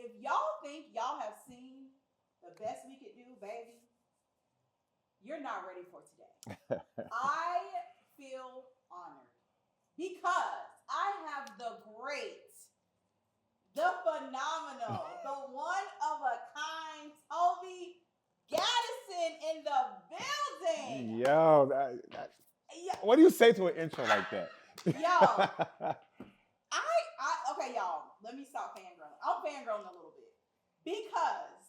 if y'all think y'all have seen the best we could do, baby, you're not ready for today. I feel honored because I have the great, the phenomenal, the one of a kind Tobi Gadison in the building. Yo, what do you say to an intro like that? Yo, okay, y'all. Let me stop fangirling. I'm fangirling a little bit because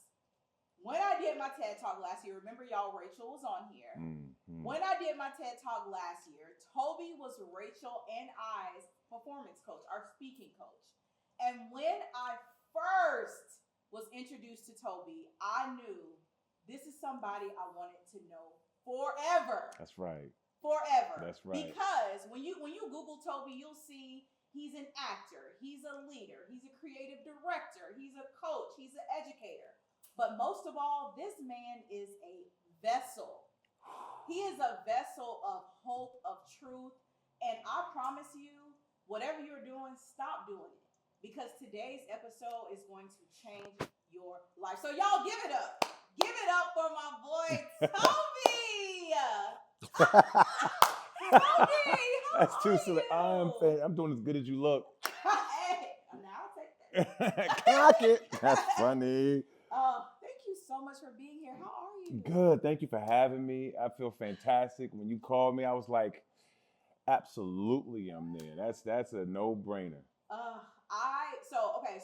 when I did my TED Talk last year, remember y'all, Rachel was on here. Mm-hmm. When I did my TED Talk last year, Tobi was Rachel and I's performance coach, our speaking coach. And when I first was introduced to Tobi, I knew this is somebody I wanted to know forever. That's right. Forever. That's right. Because when you Google Tobi, you'll see he's an actor, he's a leader, he's a creative director, he's a coach, he's an educator. But most of all, this man is a vessel. He is a vessel of hope, of truth. And I promise you, whatever you're doing, stop doing it. Because today's episode is going to change your life. So y'all give it up. Give it up for my boy, Tobi. Tobi, that's too silly. I'm doing as good as you look. Hey, now I'll take that. Clock it. That's funny. Thank you so much for being here. How are you? Good. Thank you for having me. I feel fantastic. When you called me, I was like, absolutely, I'm there. That's a no-brainer.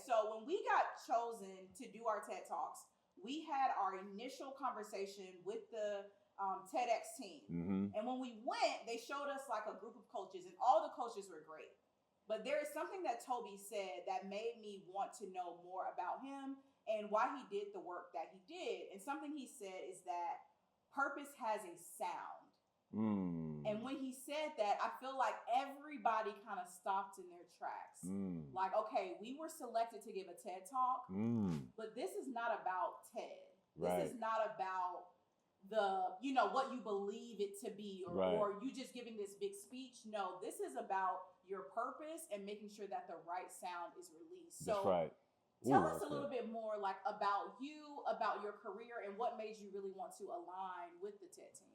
So when we got chosen to do our TED Talks, we had our initial conversation with the TEDx team. Mm-hmm. And when we went, they showed us like a group of coaches, and all the coaches were great. But there is something that Tobi said that made me want to know more about him and why he did the work that he did. And something he said is that purpose has a sound. And when he said that, I feel like everybody kind of stopped in their tracks. Like, okay, we were selected to give a TED Talk, but this is not about TED. This is not about what you believe it to be, or you just giving this big speech. No, this is about your purpose and making sure that the right sound is released. So tell us a little bit more like about you, about your career, and what made you really want to align with the TED team.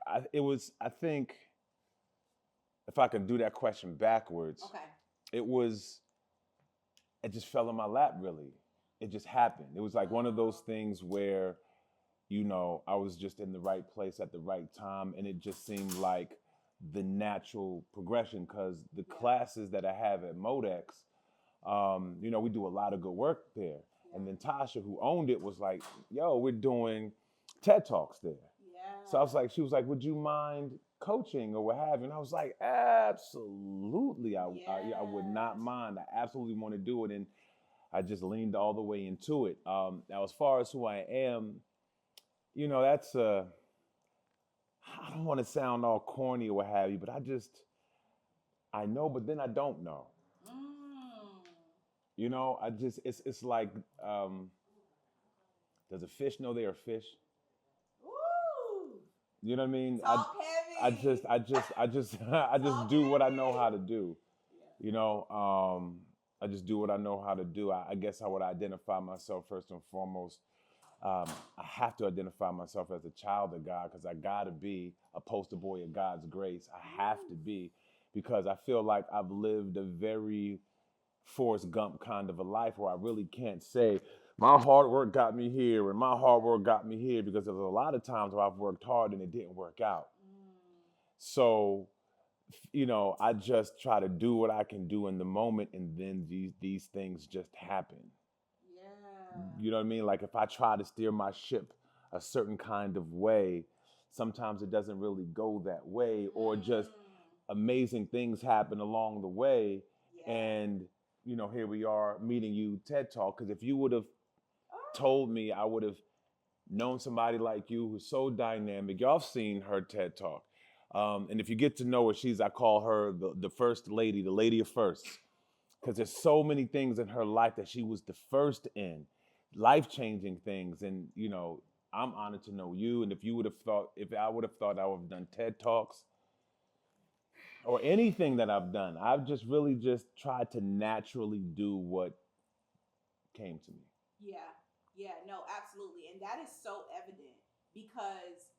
I think if I could do that question backwards, it just fell in my lap, really. It just happened. It was like one of those things where, I was just in the right place at the right time, and it just seemed like the natural progression, because the classes that I have at Modex, we do a lot of good work there. And then Tasha, who owned it, was like, yo, we're doing TED Talks there. So she was like, would you mind coaching or what have you? And I was like, absolutely. I would not mind. I absolutely want to do it. And I just leaned all the way into it. Now, as far as who I am, that's I don't want to sound all corny or what have you, but I know, but then I don't know. It's like, does a fish know they're a fish? Ooh. You know what I mean? Talk heavy. I just do what I know how to do. I just do what I know how to do. I guess I would identify myself first and foremost. I have to identify myself as a child of God, because I gotta be a poster boy of God's grace. I have to be, because I feel like I've lived a very Forrest Gump kind of a life where I really can't say my hard work got me here and my hard work got me here, because there's a lot of times where I've worked hard and it didn't work out. So, I just try to do what I can do in the moment, and then these things just happen. Yeah. You know what I mean? Like if I try to steer my ship a certain kind of way, sometimes it doesn't really go that way, or just amazing things happen along the way. Yeah. And here we are meeting you TED Talk, because if you would have told me, I would have known somebody like you who's so dynamic. Y'all have seen her TED Talk. And if you get to know her, I call her the first lady, the lady of firsts, because there's so many things in her life that she was the first in, life-changing things. And, I'm honored to know you. And if I would have thought I would have done TED Talks, or anything that I've done, I've just really just tried to naturally do what came to me. Yeah, no, absolutely. And that is so evident because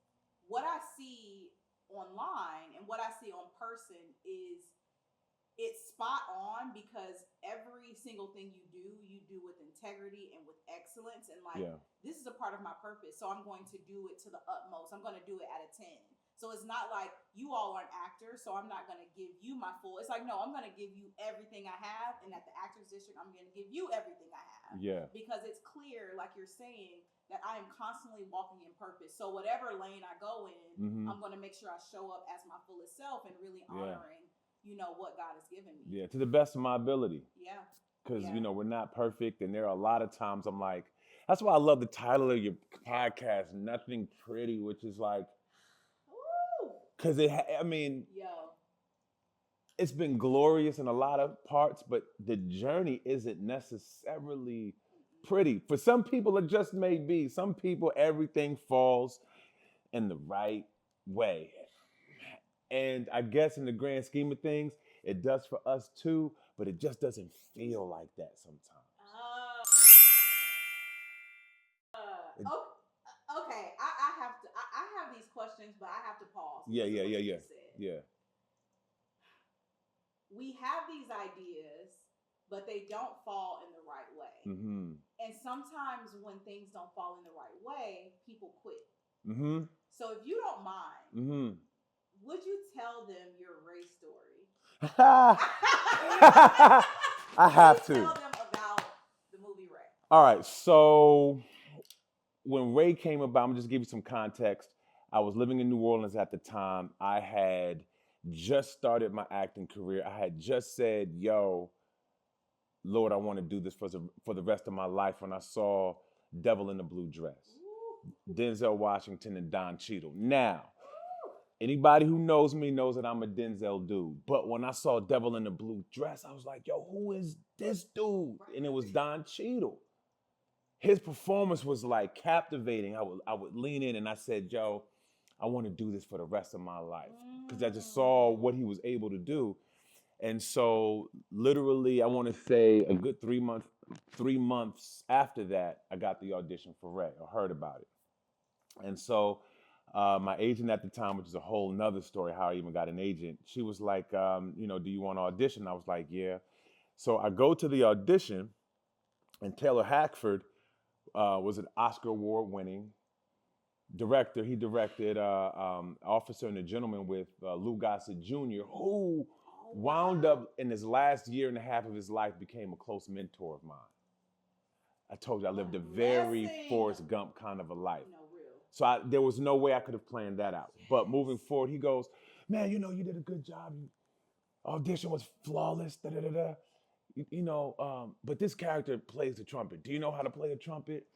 what I see online and what I see on person is it's spot on because every single thing you do with integrity and with excellence. And like, Yeah. this is a part of my purpose. So I'm going to do it to the utmost. I'm going to do it at a 10. So it's not like you all are an actor, so I'm not going to give you my full. It's like, no, I'm going to give you everything I have. And at the Actors District, I'm going to give you everything I have. Yeah. Because it's clear, like you're saying, that I am constantly walking in purpose. So whatever lane I go in, I'm going to make sure I show up as my fullest self and really honoring, what God has given me. Yeah, to the best of my ability. Yeah. Because, we're not perfect. And there are a lot of times I'm like, that's why I love the title of your podcast, Nothing Pretty, which is like, because it's been glorious in a lot of parts, but the journey isn't necessarily pretty. For some people, it just may be. Some people, everything falls in the right way. And I guess in the grand scheme of things, it does for us too, but it just doesn't feel like that sometimes. Okay, I have these questions, but I have to pause. Yeah. We have these ideas, but they don't fall in the right way. Mm-hmm. And sometimes when things don't fall in the right way, people quit. Mm-hmm. So if you don't mind, would you tell them your race story? I have to. Tell them about the movie Ray. All right, so when Ray came about, I'm going to just give you some context. I was living in New Orleans at the time. I had just started my acting career. I had just said, yo, Lord, I want to do this for the rest of my life when I saw Devil in the Blue Dress. Ooh. Denzel Washington and Don Cheadle. Now, anybody who knows me knows that I'm a Denzel dude. But when I saw Devil in the Blue Dress, I was like, yo, who is this dude? And it was Don Cheadle. His performance was like captivating. I would lean in and I said, yo, I want to do this for the rest of my life. Because I just saw what he was able to do. And so literally, I want to say a good 3 months after that, I got the audition for Ray or heard about it. And so my agent at the time, which is a whole nother story, how I even got an agent, she was like, do you want to audition? I was like, yeah. So I go to the audition, and Taylor Hackford was an Oscar Award winning director. He directed Officer and a Gentleman with Lou Gossett Jr., who wound up in his last year and a half of his life became a close mentor of mine. I told you I lived a very Forrest Gump kind of a life. So there was no way I could have planned that out. But moving forward, he goes, man, you did a good job. Audition was flawless, da-da-da-da. But this character plays the trumpet. Do you know how to play a trumpet?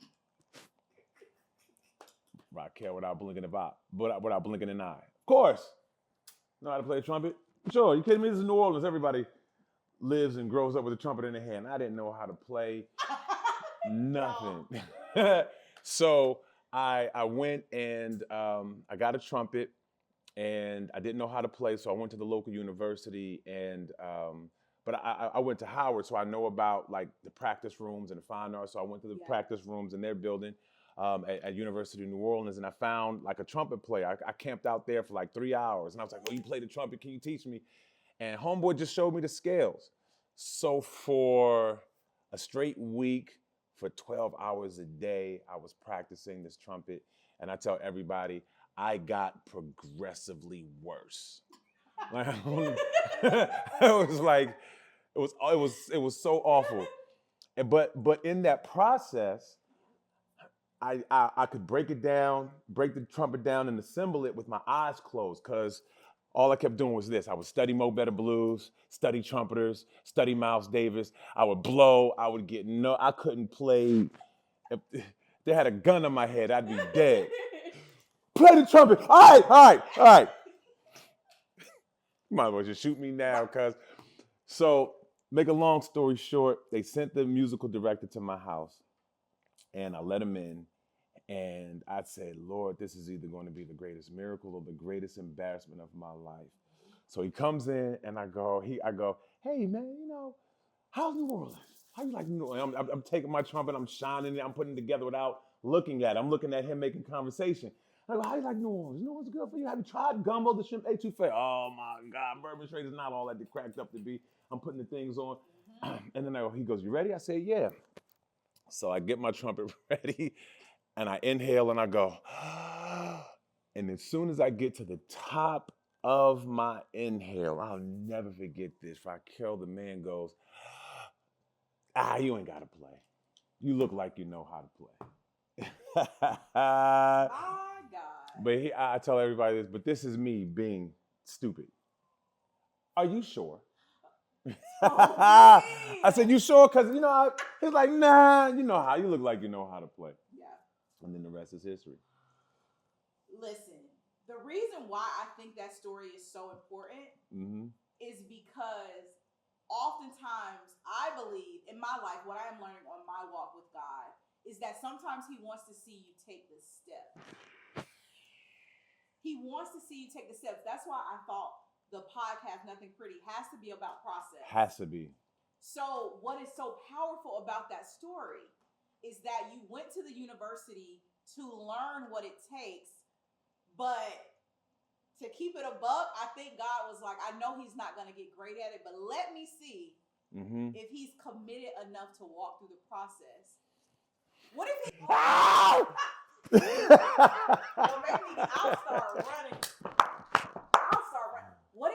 Raquel, without blinking an eye. Of course. Know how to play a trumpet? Sure. You kidding me? This is New Orleans. Everybody lives and grows up with a trumpet in their hand. I didn't know how to play nothing. So I went and I got a trumpet, and I didn't know how to play, so I went to the local university, and but I went to Howard, so I know about like the practice rooms and the fine arts. So I went to the practice rooms in their building at University of New Orleans, and I found like a trumpet player. I camped out there for like 3 hours, and I was like, "Well, you play the trumpet? Can you teach me?" And homeboy just showed me the scales. So for a straight week, for 12 hours a day, I was practicing this trumpet, and I tell everybody, I got progressively worse. It was so awful. But in that process, I could break the trumpet down and assemble it with my eyes closed, because all I kept doing was this. I would study Mo Better Blues, study trumpeters, study Miles Davis. I would blow. I couldn't play. If they had a gun on my head, I'd be dead. Play the trumpet. All right. You might as well just shoot me now, cuz. So, make a long story short, they sent the musical director to my house, and I let him in, and I said, Lord, this is either going to be the greatest miracle or the greatest embarrassment of my life. So he comes in, and I go, hey, man, how's New Orleans? how you like New Orleans? I'm taking my trumpet, I'm shining it, I'm putting it together without looking at it. I'm looking at him making conversation. I go, how you like New Orleans? New Orleans good for you? Have you tried gumbo, the shrimp etouffee? Oh my God, bourbon straight is not all that they cracked up to be. I'm putting the things on. And then he goes, you ready? I said, yeah. So I get my trumpet ready and I inhale and I go, and as soon as I get to the top of my inhale, I'll never forget this. Raquel, the man goes, you ain't got to play. You look like you know how to play. My God. But I tell everybody this, but this is me being stupid. Are you sure? I said, you sure? Because, he's like, nah, you look like you know how to play. Yeah. And then the rest is history. Listen, the reason why I think that story is so important is because oftentimes I believe in my life, what I am learning on my walk with God is that sometimes he wants to see you take the step. He wants to see you take the steps. That's why I thought the podcast, Nothing Pretty, has to be about process. Has to be. So what is so powerful about that story is that you went to the university to learn what it takes, but to keep it a buck, I think God was like, I know he's not going to get great at it, but let me see if he's committed enough to walk through the process. What if he... I'll start running. What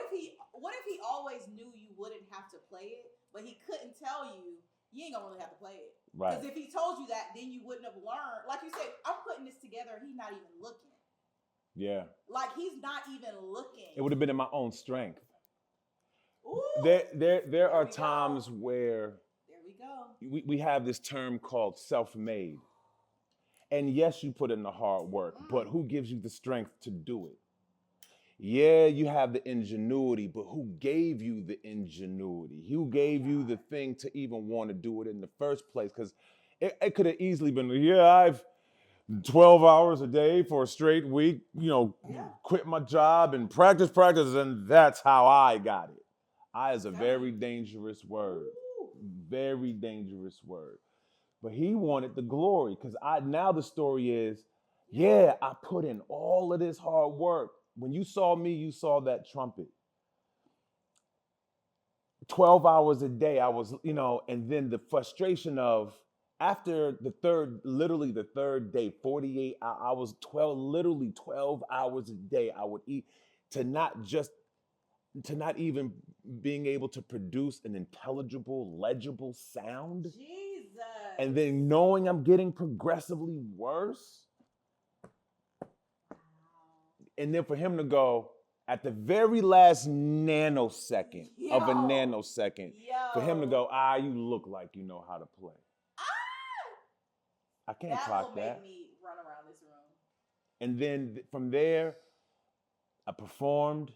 if he always knew you wouldn't have to play it, but he couldn't tell you ain't gonna really have to play it? Right. Because if he told you that, then you wouldn't have learned. Like you said, I'm putting this together and he's not even looking. Yeah. Like he's not even looking. It would have been in my own strength. Ooh, there are times where we have this term called self-made. And yes, you put in the hard work, but who gives you the strength to do it? Yeah, you have the ingenuity, but who gave you the ingenuity? Who gave you the thing to even want to do it in the first place? Because it could have easily been, I've 12 hours a day for a straight week, quit my job and practice, and that's how I got it. Is a very dangerous word. Very dangerous word. But he wanted the glory because now the story is, I put in all of this hard work. When you saw me, you saw that trumpet. 12 hours a day, I was, and then the frustration of after the third day, 48, I was 12 hours a day I would eat to not even being able to produce an intelligible, legible sound. Jesus. And then knowing I'm getting progressively worse. And then for him to go at the very last nanosecond of a nanosecond, for him to go, you look like you know how to play. I can't clock that. That will make me run around this room. And then from there, I performed.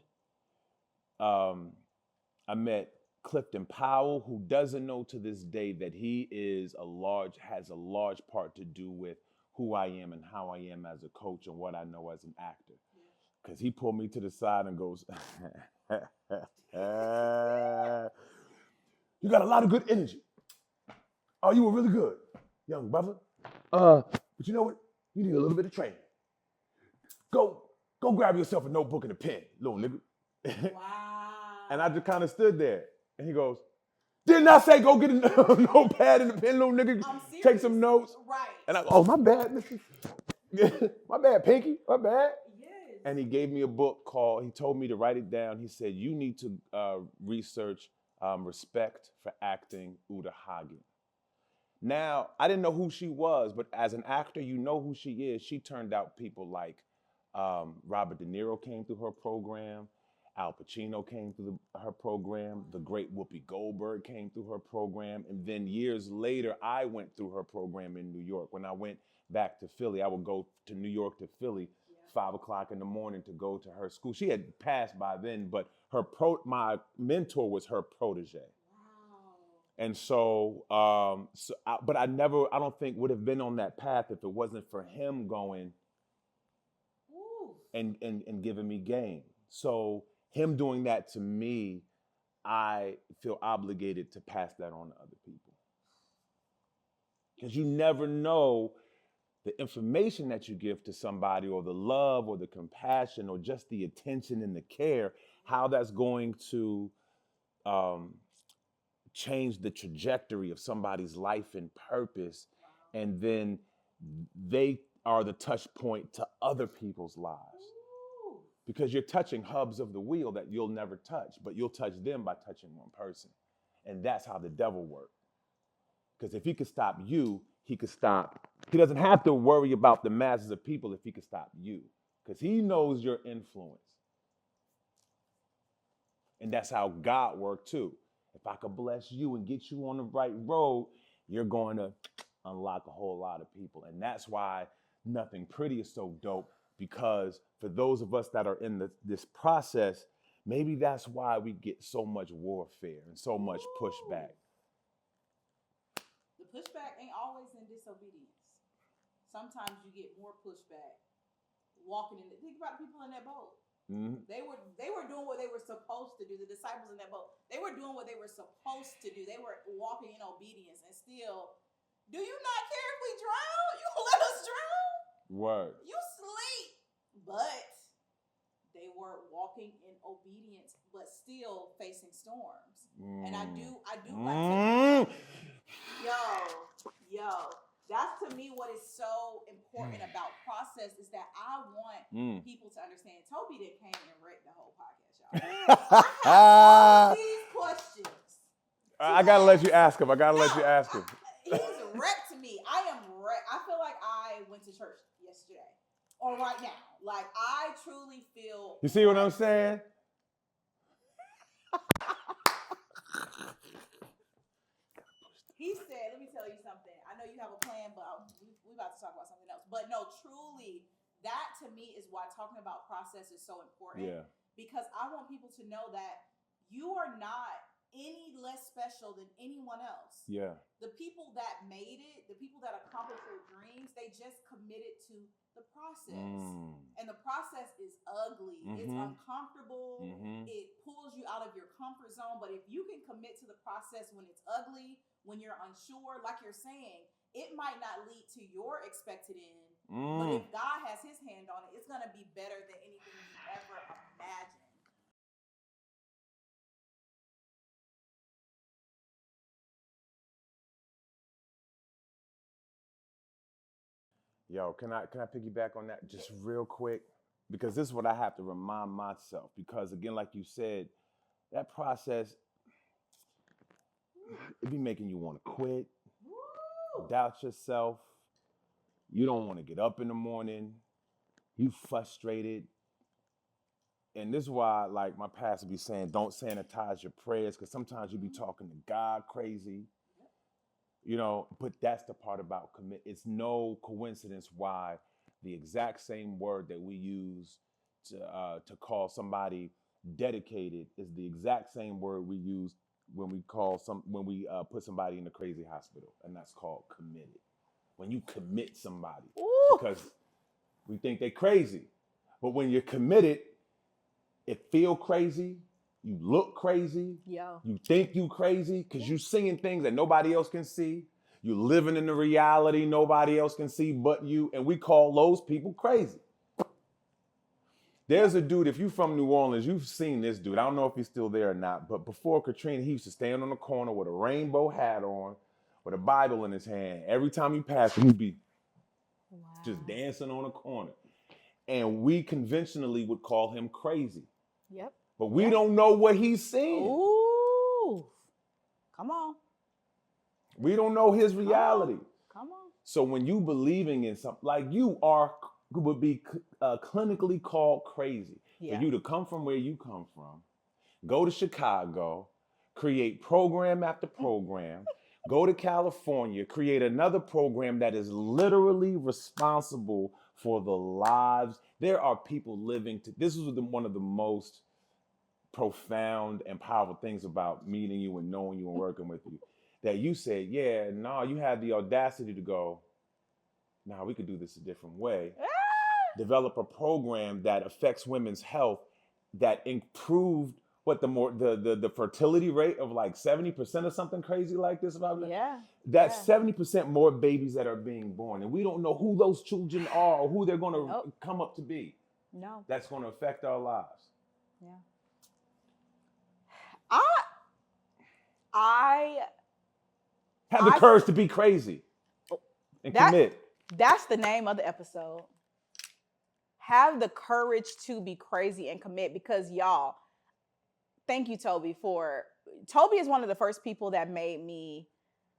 I met Clifton Powell, who doesn't know to this day that he has a large part to do with who I am and how I am as a coach and what I know as an actor. Because he pulled me to the side and goes, you got a lot of good energy. Oh, you were really good, young brother. But you know what? You need a little bit of training. Go grab yourself a notebook and a pen, little nigga. Wow. And I just kind of stood there. And he goes, didn't I say go get a notepad and a pen, little nigga? Take some notes. Right. And my bad, Mrs. My bad, Pinky. My bad. Yes. And he gave me a book he told me to write it down. He said, you need to research Respect for Acting, Uta Hagen. Now, I didn't know who she was, but as an actor, you know who she is. She turned out people like Robert De Niro came through her program. Al Pacino came through her program. The great Whoopi Goldberg came through her program. And then years later, I went through her program in New York. When I went back to Philly, I would go to New York to Philly, 5 o'clock in the morning to go to her school. She had passed by then, but my mentor was her protege. And so, but I don't think would have been on that path if it wasn't for him going and giving me game. So him doing that to me, I feel obligated to pass that on to other people. Because you never know the information that you give to somebody, or the love or the compassion or just the attention and the care, how that's going to change the trajectory of somebody's life and purpose. And then they are the touch point to other people's lives. Because you're touching hubs of the wheel that you'll never touch, but you'll touch them by touching one person. And that's how the devil works. Because if he could stop you, he doesn't have to worry about the masses of people if he could stop you. Because he knows your influence. And that's how God worked too. If I could bless you and get you on the right road, you're going to unlock a whole lot of people. And that's why Nothing Pretty is so dope, because for those of us that are in this process, maybe that's why we get so much warfare and so much pushback. The pushback ain't always in disobedience. Sometimes you get more pushback walking in. Think about the people in that boat. Mm-hmm. They were doing what they were supposed to do. The disciples in that boat, they were doing what they were supposed to do. They were walking in obedience, and still, do you not care if we drown? You gonna let us drown? Word. You sleep. But they were walking in obedience, but still facing storms. And I do like to, yo. That's to me what is so important about process, is that I want people to understand. Tobi didn't came and wrecked the whole podcast, y'all. I have all these questions. I gotta let you ask him. He's wrecked me. I am wrecked. I feel like I went to church yesterday or right now. Like, I truly feel. You see what I'm saying? He said, let me tell you something. I know you have a plan, but we're about to talk about something else. But no, truly, that to me is why talking about process is so important. Yeah. Because I want people to know that you are not any less special than anyone else. Yeah. The people that made it, the people that accomplished their dreams, they just committed to the process. And the process is ugly. Mm-hmm. It's uncomfortable. Mm-hmm. It pulls you out of your comfort zone. But if you can commit to the process when it's ugly, when you're unsure, like you're saying, it might not lead to your expected end. But if God has his hand on it, it's going to be better than anything you ever imagined. Yo, can I piggyback on that just real quick? Because this is what I have to remind myself. Because again, like you said, that process, it be making you want to quit, doubt yourself. You don't want to get up in the morning. You frustrated. And this is why, like my pastor be saying, don't sanitize your prayers, because sometimes you be talking to God crazy. You know, but that's the part about commit. It's no coincidence why the exact same word that we use to call somebody dedicated is the exact same word we use when we put somebody in the crazy hospital, and that's called committed. When you commit somebody, because we think they're crazy, but when you're committed, it feel crazy. You look crazy. Yeah. You think you crazy because you singing things that nobody else can see. You living in the reality nobody else can see but you. And we call those people crazy. There's a dude, if you from New Orleans, you've seen this dude. I don't know if he's still there or not, but before Katrina, he used to stand on the corner with a rainbow hat on, with a Bible in his hand. Every time he passed, he'd be just dancing on a corner. And we conventionally would call him crazy. Yep. But we don't know what he's seeing. Ooh. Come on. We don't know his reality. Come on. So when you believing in something, like would be clinically called crazy. For you to come from where you come from, go to Chicago, create program after program, go to California, create another program that is literally responsible for the lives. There are people living this is one of the most profound and powerful things about meeting you and knowing you and working with you, that you said, you had the audacity to go, we could do this a different way. Develop a program that affects women's health, that improved what the fertility rate of like 70% or something crazy like this. Yeah. That's 70% more babies that are being born, and we don't know who those children are or who they're going to come up to be. No. That's going to affect our lives. Yeah. I have the courage to be crazy and commit. That's the name of the episode. Have the courage to be crazy and commit, because y'all, thank you, Tobi, Tobi is one of the first people that made me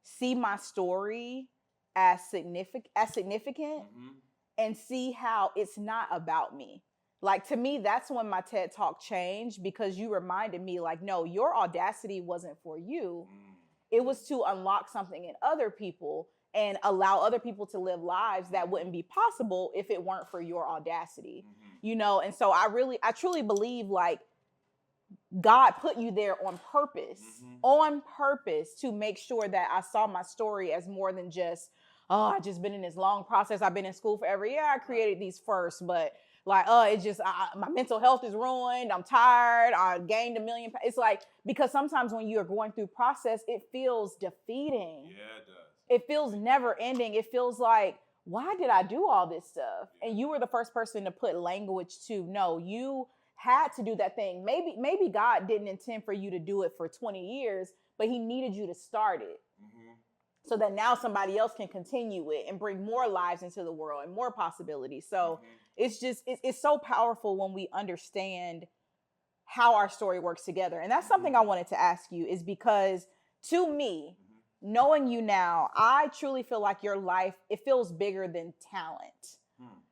see my story as significant mm-hmm. and see how it's not about me. Like, to me, that's when my TED Talk changed, because you reminded me, like, no, your audacity wasn't for you. It was to unlock something in other people and allow other people to live lives that wouldn't be possible if it weren't for your audacity, you know? And so I truly believe, like, God put you there on purpose to make sure that I saw my story as more than just, I've just been in this long process. I've been in school for every year. I created these first, but like, it's just, my mental health is ruined. I'm tired. I gained 1 million pounds. It's like, because sometimes when you're going through process, it feels defeating. Yeah, it does. It feels never ending. It feels like, why did I do all this stuff? And you were the first person to put language to, no, you had to do that thing. Maybe God didn't intend for you to do it for 20 years, but he needed you to start it. So that now somebody else can continue it and bring more lives into the world and more possibilities. So it's just, it's so powerful when we understand how our story works together. And that's something I wanted to ask you, is because to me, knowing you now, I truly feel like your life, it feels bigger than talent.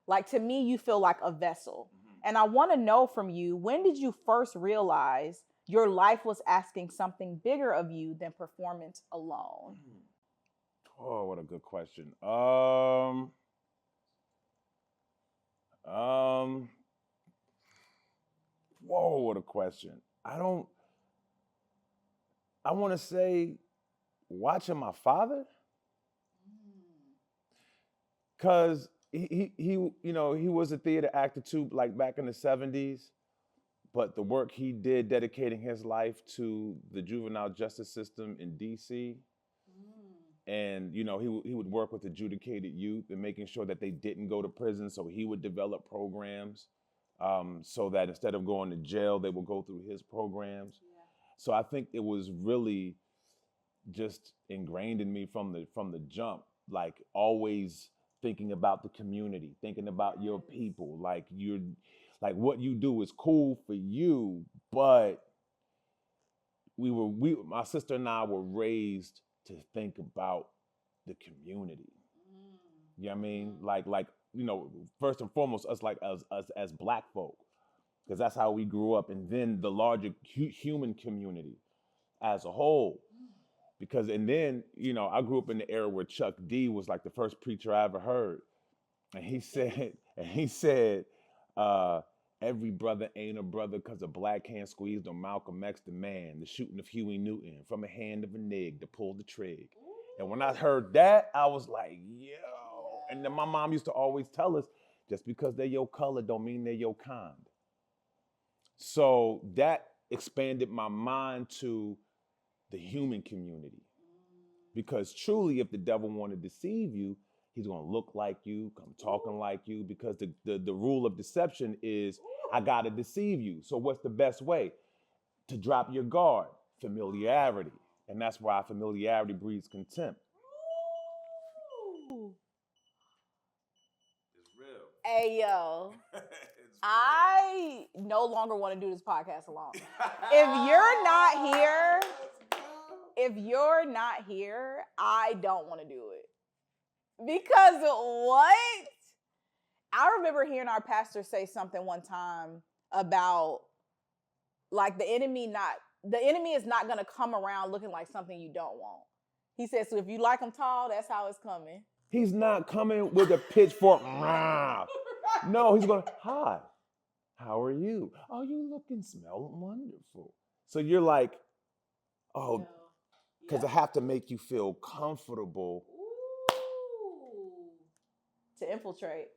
Like, to me, you feel like a vessel. And I want to know from you, when did you first realize your life was asking something bigger of you than performance alone? Oh, what a good question. Whoa, what a question. I want to say watching my father, because he you know, he was a theater actor too, like back in the 70s, but the work he did dedicating his life to the juvenile justice system in DC. And, you know, he would work with adjudicated youth and making sure that they didn't go to prison. So he would develop programs so that instead of going to jail, they would go through his programs. Yeah. So I think it was really just ingrained in me from the jump, like always thinking about the community, thinking about your people, like what you do is cool for you, but my sister and I were raised to think about the community. You know what I mean? Like, you know, first and foremost, us as Black folk, because that's how we grew up, and then the larger human community as a whole. Because, and then, you know, I grew up in the era where Chuck D was like the first preacher I ever heard. And he said, every brother ain't a brother because a black hand squeezed on Malcolm X the man, the shooting of Huey Newton from a hand of a nig to pull the trig. And when I heard that, I was like, yo. And then my mom used to always tell us, just because they're your color don't mean they're your kind. So that expanded my mind to the human community. Because truly, if the devil wanted to deceive you, he's going to look like you, come talking like you, because the rule of deception is, I got to deceive you. So what's the best way? To drop your guard, familiarity. And that's why familiarity breeds contempt. It's real. Hey, yo. I no longer want to do this podcast alone. If you're not here, I don't want to do it. Because what? I remember hearing our pastor say something one time about, like, the enemy is not going to come around looking like something you don't want. He said, so if you like him tall, that's how it's coming. He's not coming with a pitchfork. No, he's going, hi, how are you? Oh, you looking, smell wonderful. So you're like, oh, because I have to make you feel comfortable. To infiltrate.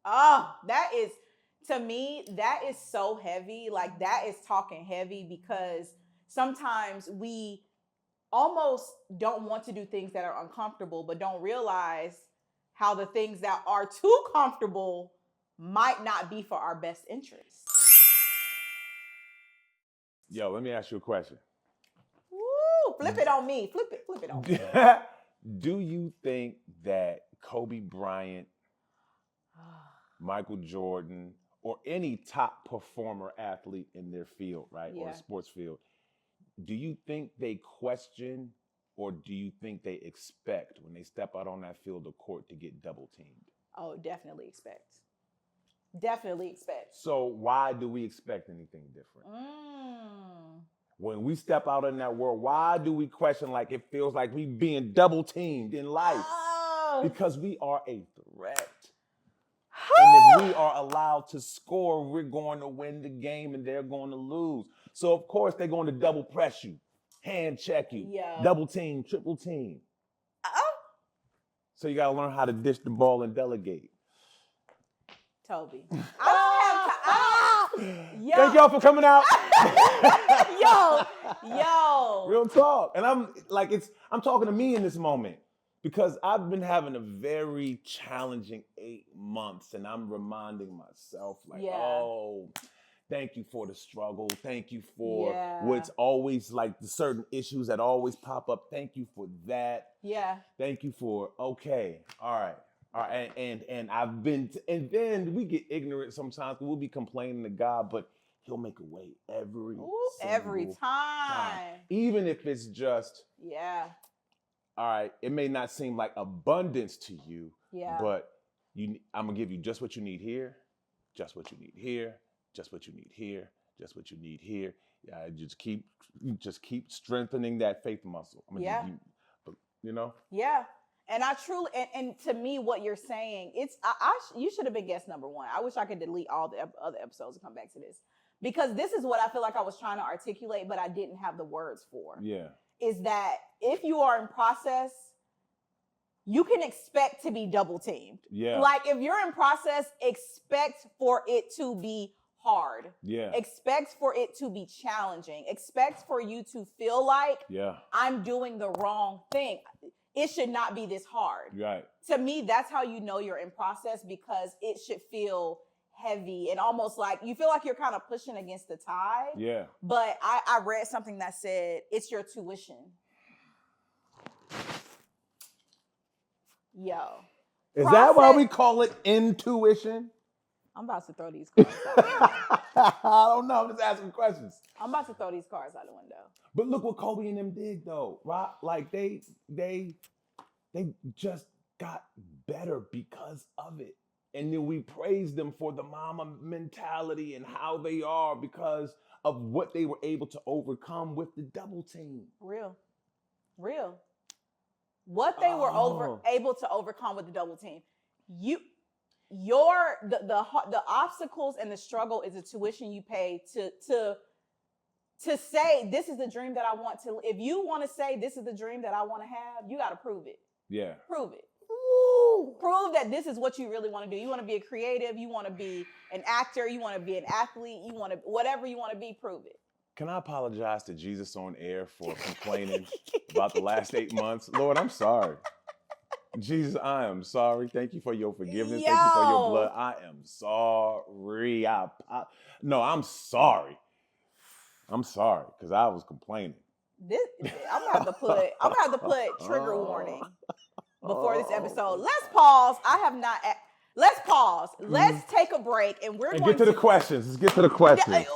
Oh, that is, To me, that is so heavy. Like, that is talking heavy, because sometimes we almost don't want to do things that are uncomfortable, but don't realize how the things that are too comfortable might not be for our best interest. Yo, let me ask you a question. Woo! Flip it on me. Flip it on me. Do you think that Kobe Bryant, Michael Jordan, or any top performer athlete in their field, right, or sports field, do you think they question, or do you think they expect when they step out on that field of court to get double teamed? Oh, definitely expect. Definitely expect. So why do we expect anything different? When we step out in that world, why do we question like it feels like we being double teamed in life? Because we are a threat. And if we are allowed to score, we're going to win the game and they're going to lose. So, of course, they're going to double press you, hand check you, double team, triple team. So you got to learn how to dish the ball and delegate. Toby. I don't have time. Thank y'all for coming out. Yo. Real talk. And I'm talking to me in this moment. Because I've been having a very challenging 8 months, and I'm reminding myself, oh, thank you for the struggle. Thank you for what's always like the certain issues that always pop up. Thank you for that. Yeah. Thank you for, okay, all right. And I've been, and then we get ignorant sometimes. We'll be complaining to God, but He'll make a way every time. Even if it's just, all right, it may not seem like abundance to you, but I'm going to give you just what you need here, just what you need here, just what you need here, just what you need here. Just keep strengthening that faith muscle. I'm gonna give you, Yeah. And I truly, and to me, what you're saying, you should have been guest number 1. I wish I could delete all the other episodes and come back to this. Because this is what I feel like I was trying to articulate, but I didn't have the words for. Yeah. Is that if you are in process, you can expect to be double teamed. Yeah. Like if you're in process, expect for it to be hard. Yeah. Expect for it to be challenging. Expect for you to feel like I'm doing the wrong thing. It should not be this hard. Right. To me, that's how you know you're in process, because it should feel heavy and almost like you feel like you're kind of pushing against the tide. Yeah. But I read something that said it's your tuition. Yo. Is that why we call it intuition? I'm about to throw these cards out. I don't know. I'm just asking questions. I'm about to throw these cards out the window. But look what Kobe and them did though, right? Like they just got better because of it. And then we praise them for the mama mentality and how they are because of what they were able to overcome with the double team. Real. What they were able to overcome with the double team. The obstacles and the struggle is a tuition you pay to say this is the dream that I want to. If you want to say this is the dream that I want to have, you got to prove it. Yeah. Prove it. Ooh. Prove that this is what you really want to do. You want to be a creative. You want to be an actor. You want to be an athlete. You want to whatever you want to be. Prove it. Can I apologize to Jesus on air for complaining about the last 8 months? Lord, I'm sorry. Jesus, I am sorry. Thank you for your forgiveness. Thank you for your blood. I am sorry. I'm sorry. I'm sorry because I was complaining. I'm gonna have to put trigger warning before this episode. Let's pause. Let's pause. Let's take a break, and we're going get to the questions. Let's get to the questions.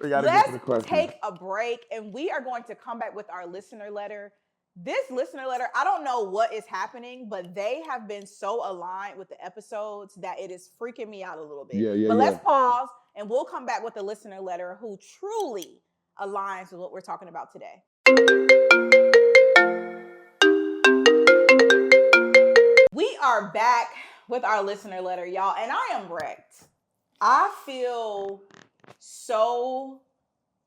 We gotta get to the questions. Let's take a break, and we are going to come back with our listener letter. This listener letter, I don't know what is happening, but they have been so aligned with the episodes that it is freaking me out a little bit. But let's pause, and we'll come back with the listener letter who truly aligns with what we're talking about today. We are back with our listener letter, y'all, and I am wrecked. I feel so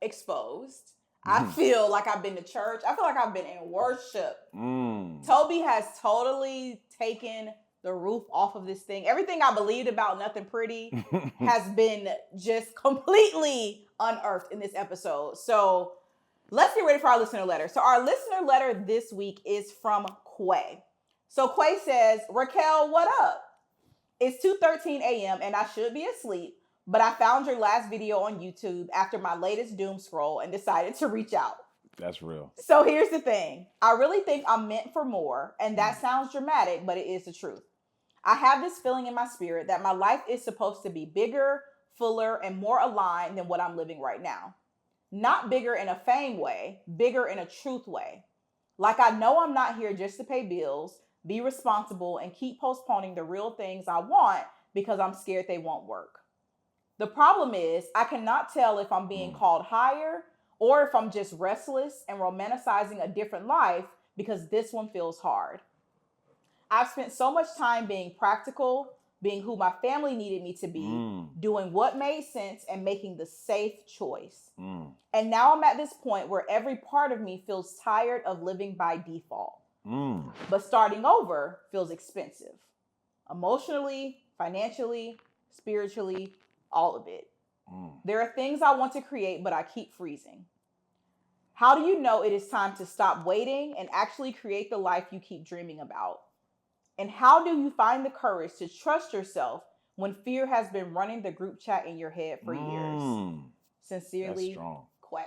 exposed. I feel like I've been to church. I feel like I've been in worship. Tobi has totally taken the the roof off of this thing. Everything I believed about Nothing Pretty has been just completely unearthed in this episode. So let's get ready for our listener letter. So our listener letter this week is from Quay. So Quay says, Raquel, what up? It's 2:13 a.m. and I should be asleep, but I found your last video on YouTube after my latest doom scroll and decided to reach out. That's real. So here's the thing. I really think I'm meant for more, and that sounds dramatic, but it is the truth. I have this feeling in my spirit that my life is supposed to be bigger, fuller, and more aligned than what I'm living right now. Not bigger in a fame way, bigger in a truth way. Like I know I'm not here just to pay bills, be responsible, and keep postponing the real things I want because I'm scared they won't work. The problem is I cannot tell if I'm being called higher or if I'm just restless and romanticizing a different life because this one feels hard. I've spent so much time being practical, being who my family needed me to be, doing what made sense and making the safe choice. And now I'm at this point where every part of me feels tired of living by default. But starting over feels expensive. Emotionally, financially, spiritually, all of it. There are things I want to create, but I keep freezing. How do you know it is time to stop waiting and actually create the life you keep dreaming about? And how do you find the courage to trust yourself when fear has been running the group chat in your head for years? Sincerely, Quay.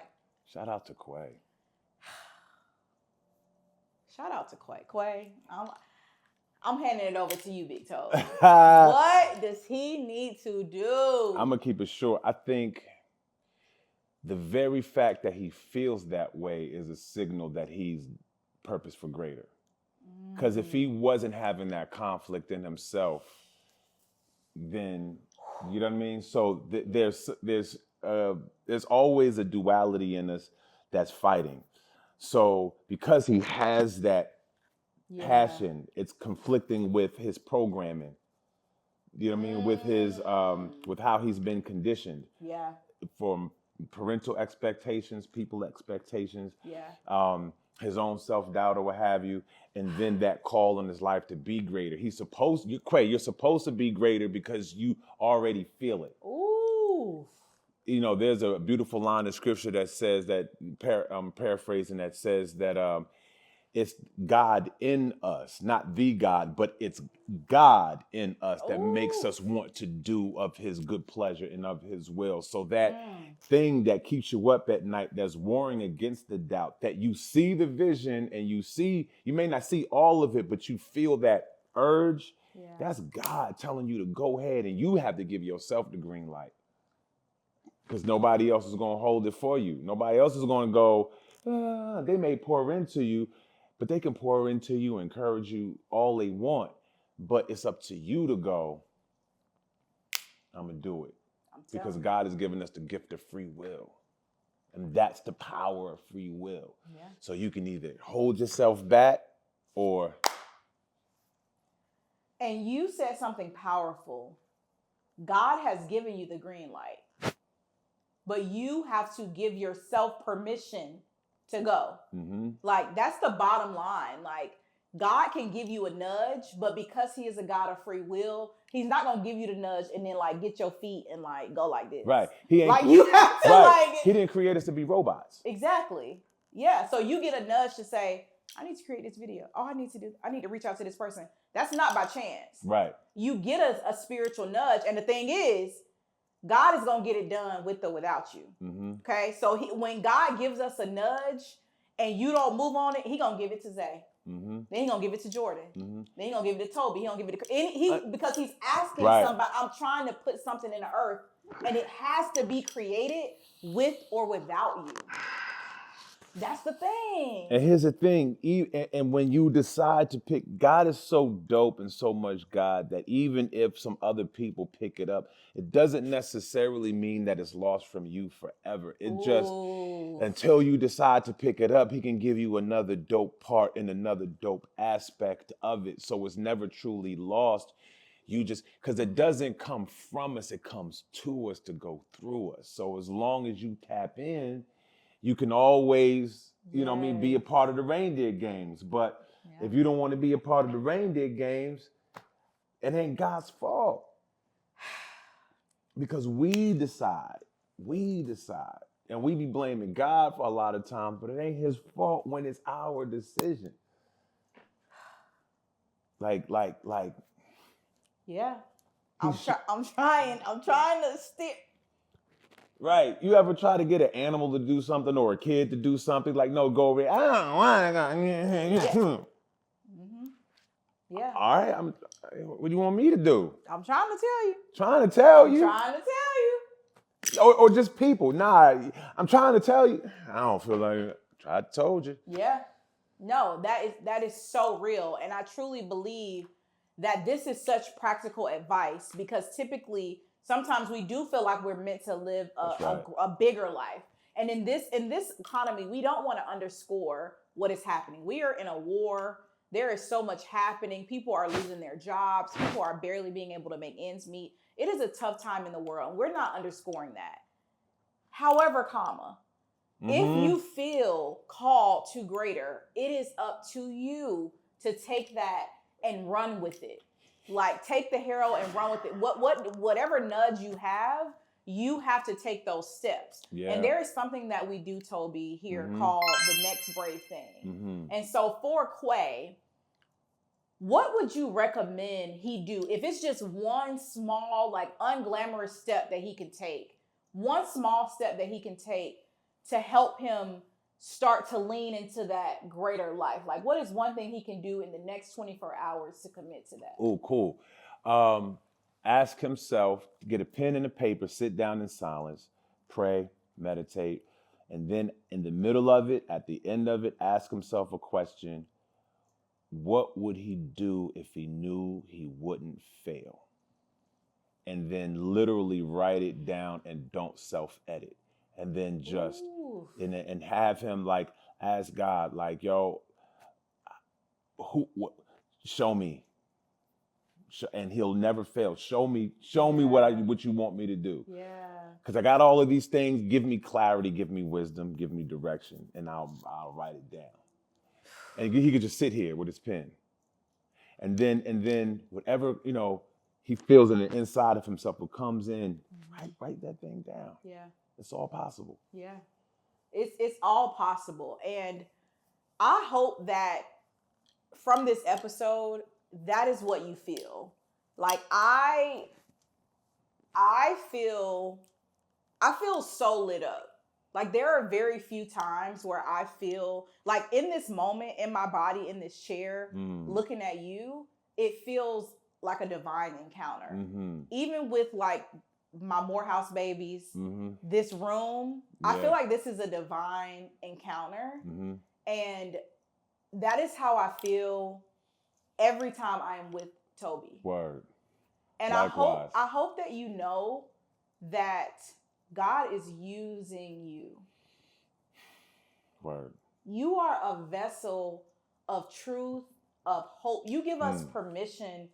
Shout out to Quay. Shout out to Quay. Quay, I'm handing it over to you, Big Toe. What does he need to do? I'm going to keep it short. I think the very fact that he feels that way is a signal that he's purpose for greater. Because if he wasn't having that conflict in himself, then, you know what I mean? So there's always a duality in us that's fighting. So because he has that passion, it's conflicting with his programming. You know what I mean? With his with how he's been conditioned. Yeah. From parental expectations, people expectations. Yeah. His own self-doubt or what have you, and then that call in his life to be greater. You're supposed to be greater because you already feel it. Ooh. You know, there's a beautiful line of scripture that says that, paraphrasing, that says that it's God in us, not the God, but it's God in us that makes us want to do of his good pleasure and of his will. So that thing that keeps you up at night, that's warring against the doubt, that you see the vision and you may not see all of it, but you feel that urge. Yeah. That's God telling you to go ahead, and you have to give yourself the green light. Because nobody else is going to hold it for you. Nobody else is going to go, they may pour into you, but they can pour into you, encourage you all they want. But it's up to you to go, I'm going to do it. Because God has given us the gift of free will. And that's the power of free will. Yeah. So you can either hold yourself back or... And you said something powerful. God has given you the green light. But you have to give yourself permission to go. Like, that's the bottom line. Like, God can give you a nudge, but because he is a God of free will, he's not going to give you the nudge and then, like, get your feet and, like, go like this. Right. He ain't, like, you have to, like... He didn't create us to be robots. Exactly. Yeah. So you get a nudge to say, I need to create this video. I need to reach out to this person. That's not by chance. Right. You get a spiritual nudge. And the thing is, God is going to get it done with or without you. Okay? So when God gives us a nudge and you don't move on it, he going to give it to Zay. Then he going to give it to Jordan. Then he going to give it to Tobi. He going to give it to... because he's asking somebody, I'm trying to put something in the earth, and it has to be created with or without you. That's the thing. And here's the thing. And when you decide to pick, God is so dope and so much God that even if some other people pick it up, it doesn't necessarily mean that it's lost from you forever. It just, until you decide to pick it up, he can give you another dope part and another dope aspect of it. So it's never truly lost. You just, because it doesn't come from us, it comes to us to go through us. So as long as you tap in, you can always, you know what I mean, be a part of the reindeer games. But if you don't want to be a part of the reindeer games, It ain't God's fault. Because we decide, and we be blaming God for a lot of times, but it ain't his fault when it's our decision. Like. Yeah. I'm trying to steer. Right. You ever try to get an animal to do something or a kid to do something? Like, no, go over there. I don't want to. Yeah. All right. What do you want me to do? I'm trying to tell you. Trying to tell you. Trying to tell you. Or just people. Nah, I'm trying to tell you. I don't feel like it. I told you. Yeah. No, that is so real. And I truly believe that this is such practical advice, because typically sometimes we do feel like we're meant to live a bigger life. And in this economy, we don't want to underscore what is happening. We are in a war. There is so much happening. People are losing their jobs. People are barely being able to make ends meet. It is a tough time in the world. We're not underscoring that. However, if you feel called to greater, it is up to you to take that and run with it. Like, take the arrow and run with it. Whatever nudge you have to take those steps. Yeah. And there is something that we do, Tobi, here called the next brave thing. And so for Quay, what would you recommend he do if it's just one small, like, unglamorous step that he can take? One small step that he can take to help him start to lean into that greater life. Like, what is one thing he can do in the next 24 hours to commit to that? Oh, cool. Ask himself, get a pen and a paper, sit down in silence, pray, meditate, and then in the middle of it, at the end of it, ask himself a question. What would he do if he knew he wouldn't fail? And then literally write it down and don't self-edit. And then just, and have him, like, ask God, like, yo, show me. And he'll never fail. Show me what you want me to do. Yeah. Because I got all of these things. Give me clarity, give me wisdom, give me direction, and I'll write it down. And he could just sit here with his pen. And then whatever, he feels in the inside of himself, what comes in, write that thing down. Yeah. It's all possible. Yeah. It's all possible. And I hope that from this episode, that is what you feel. Like, I feel so lit up. Like, there are very few times where I feel like, in this moment, in my body, in this chair, looking at you, it feels like a divine encounter. Even with, like, my Morehouse babies, this room, I feel like this is a divine encounter. And that is how I feel every time I am with Tobi. Word. And likewise. I hope that you know that God is using you. Word. You are a vessel of truth, of hope. You give us permission.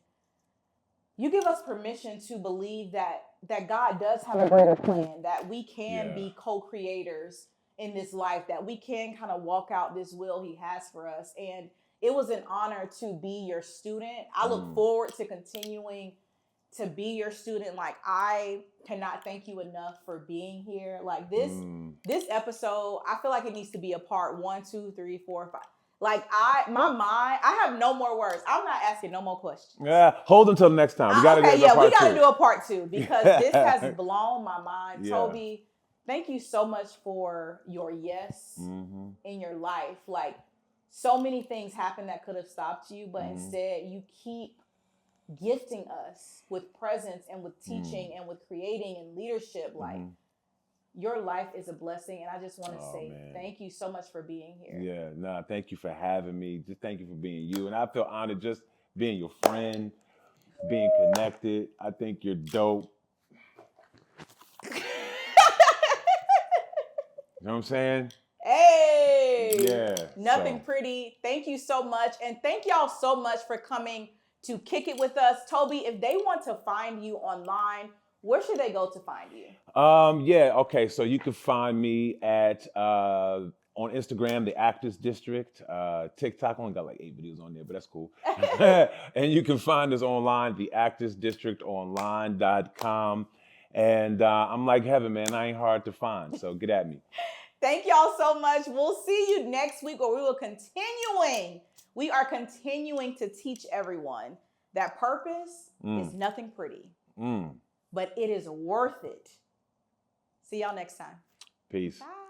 You give us permission to believe that God does have a greater plan, that we can be co-creators in this life, that we can kind of walk out this will he has for us. And it was an honor to be your student. I look forward to continuing to be your student. Like, I cannot thank you enough for being here. Like, this episode, I feel like it needs to be a part 1, 2, 3, 4, 5. Like, I have no more words. I'm not asking no more questions. Yeah, hold until next time. We gotta we gotta do a part 2, because this has blown my mind. Yeah. Tobi, thank you so much for your yes in your life. Like, so many things happened that could have stopped you, but instead you keep gifting us with presence and with teaching and with creating and leadership. Like, your life is a blessing, and I just want to say thank you so much for being here. Yeah, no, thank you for having me. Just thank you for being you. And I feel honored just being your friend, being connected. I think you're dope. You know what I'm saying? Hey! Yeah. Nothing pretty. Thank you so much. And thank y'all so much for coming to kick it with us. Tobi, if they want to find you online, where should they go to find you? Okay. So you can find me at on Instagram, the Actors District. TikTok, only got like 8 videos on there, but that's cool. And you can find us online, theactorsdistrictonline.com. And I'm like heaven, man. I ain't hard to find, so get at me. Thank y'all so much. We'll see you next week where we are continuing to teach everyone that purpose is nothing pretty, but it is worth it. See y'all next time. Peace. Bye.